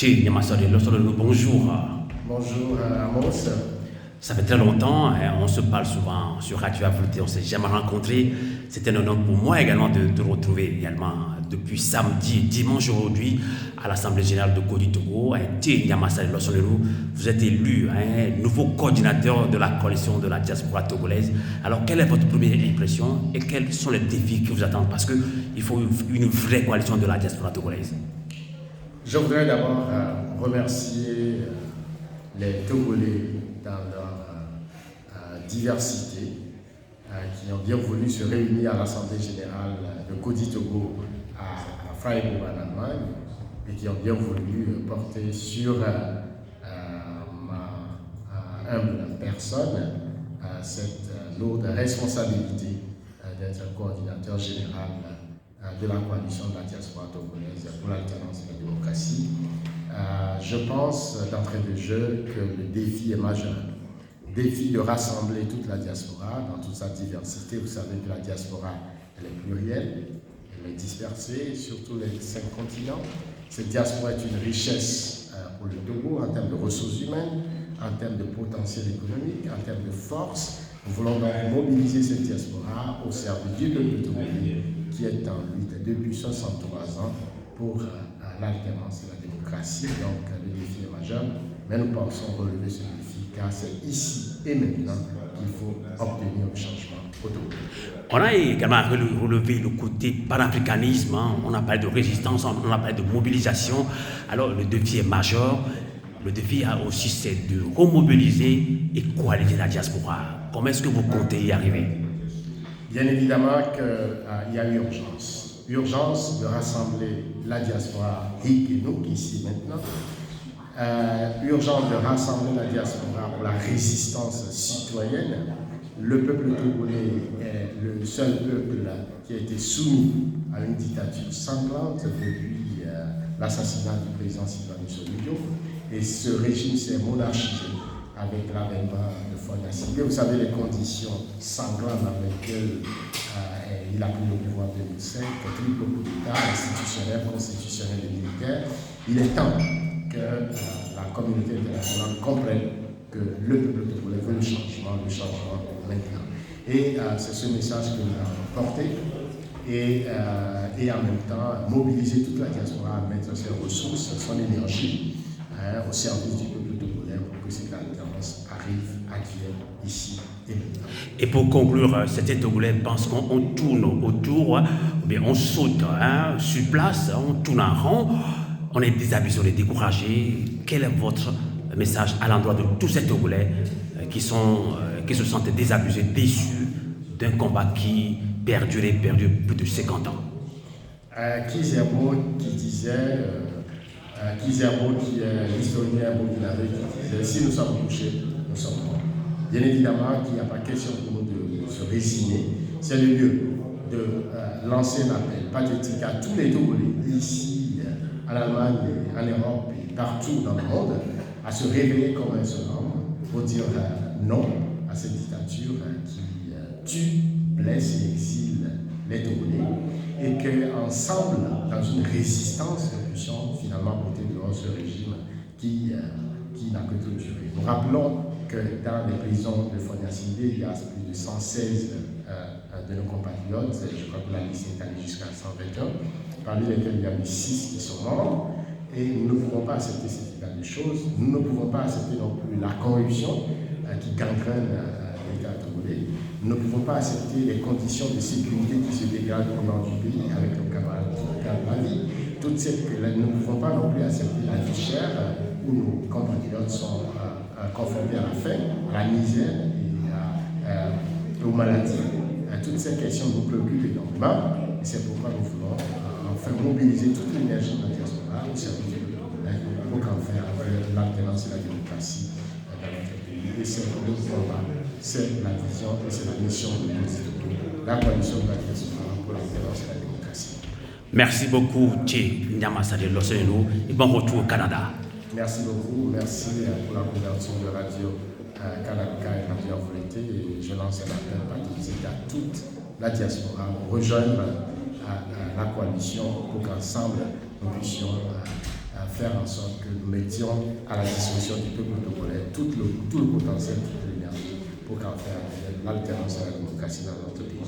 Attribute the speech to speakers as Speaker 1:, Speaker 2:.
Speaker 1: Bonjour.
Speaker 2: Bonjour Amos.
Speaker 1: Ça fait très longtemps, hein, on se parle souvent sur Radio Avolté, on ne s'est jamais rencontrés. C'est un honneur pour moi également de te retrouver également depuis samedi et dimanche aujourd'hui à l'Assemblée Générale de Côte du Togo. Vous êtes élu nouveau coordinateur de la coalition de la diaspora togolaise. Alors, quelle est votre première impression et quels sont les défis qui vous attendent? Parce qu'il faut une vraie coalition de la diaspora togolaise.
Speaker 2: Je voudrais d'abord remercier les Togolais dans leur diversité qui ont bien voulu se réunir à l'Assemblée Générale de Côte du Togo à Freiburg en Allemagne et qui ont bien voulu porter sur ma humble personne cette lourde responsabilité d'être coordinateur général de la coalition de la diaspora togolaise pour l'alternance et la démocratie. Je pense d'entrée de jeu que le défi est majeur. Défi de rassembler toute la diaspora dans toute sa diversité. Vous savez que la diaspora, elle est plurielle, elle est dispersée sur tous les 5 continents. Cette diaspora est une richesse pour le Togo en termes de ressources humaines, en termes de potentiel économique, en termes de force. Nous voulons donc mobiliser cette diaspora au service du peuple togolais qui est en lutte depuis 63 ans pour l'alternance et la démocratie. Donc le défi est majeur, mais nous pensons relever ce défi car c'est ici et maintenant qu'il faut obtenir le changement au Togo.
Speaker 1: On a également relevé le côté panafricanisme, on a parlé de résistance, on a parlé de mobilisation. Alors le défi est majeur. Le défi aussi c'est de remobiliser et coaliser la diaspora. Comment est-ce que vous comptez y arriver?
Speaker 2: Bien évidemment qu'il y a urgence. Urgence de rassembler la diaspora et nous, ici maintenant. Urgence de rassembler la diaspora pour la résistance citoyenne. Le peuple togolais est le seul peuple qui a été soumis à une dictature sanglante depuis l'assassinat du président Sylvain Misolino. Et ce régime s'est monarchisé avec l'avènement de Faure Gnassingbé. Vous savez les conditions sanglantes dans lesquelles il a pris le pouvoir en 2005, triple coup d'État, institutionnel, constitutionnel et militaire. Il est temps que la communauté internationale comprenne que le peuple togolais veut le changement maintenant. Et c'est ce message que nous avons porté et en même temps mobiliser toute la diaspora à mettre ses ressources, son énergie au service du peuple togolais pour que cette alternance arrive, advienne ici et maintenant.
Speaker 1: Et pour conclure, certains Togolais pensent qu'on tourne autour, ou bien on saute sur place, on tourne en rond, on est désabusé, on est découragé. Quel est votre message à l'endroit de tous ces Togolais qui se sentent désabusés, déçus d'un combat qui perdure plus de 50 ans?
Speaker 2: Kizerbo qui disait, Kizerbo qui est l'historien burkinabé qui disait, si nous sommes touchés, nous sommes morts. Bien évidemment qu'il n'y a pas question pour nous de se résigner. C'est le lieu de lancer un appel pathétique à tous les Togolais, ici, en Allemagne, en Europe et partout dans le monde, à se réveiller comme un seul homme pour dire non à cette dictature qui tue, blesse et exile les Togolais et qu'ensemble, dans une résistance, nous puissions finalement voter dehors ce régime qui n'a que tout duré. Nous rappelons que dans les prisons de Faure Gnassingbé, il y a plus de 116 de nos compatriotes, je crois que la liste est allée jusqu'à 121, parmi lesquels il y a eu 6 qui sont morts, et nous ne pouvons pas accepter cet état de choses, nous ne pouvons pas accepter non plus la corruption qui gangrène l'État togolais, nous ne pouvons pas accepter les conditions de sécurité qui se dégradent au nord du pays avec le camarade la vie. Nous ne pouvons pas non plus accepter la vie chère où nos compatriotes sont confrontés à la faim, à la misère et aux maladies. Toutes ces questions nous préoccupent énormément et c'est pourquoi nous voulons enfin mobiliser toute l'énergie de la diaspora au service du peuple togolais pour qu'enfin avec l'alternance et la démocratie dans notre pays. Et c'est le combat, c'est la vision et c'est la mission de la coalition de la diaspora pour l'alternance et la démocratie.
Speaker 1: Merci beaucoup, Thierry Nyamasade Losseleno, et bon retour au Canada.
Speaker 2: Merci beaucoup, merci pour la couverture de Radio Canada et Radio Avolté. Et je lance un appel patriotique à toute la diaspora pour rejoindre la coalition pour qu'ensemble nous puissions faire en sorte que nous mettions à la disposition du peuple togolais tout le potentiel qu'il y a pour qu'en faire l'alternance à la démocratie dans notre pays.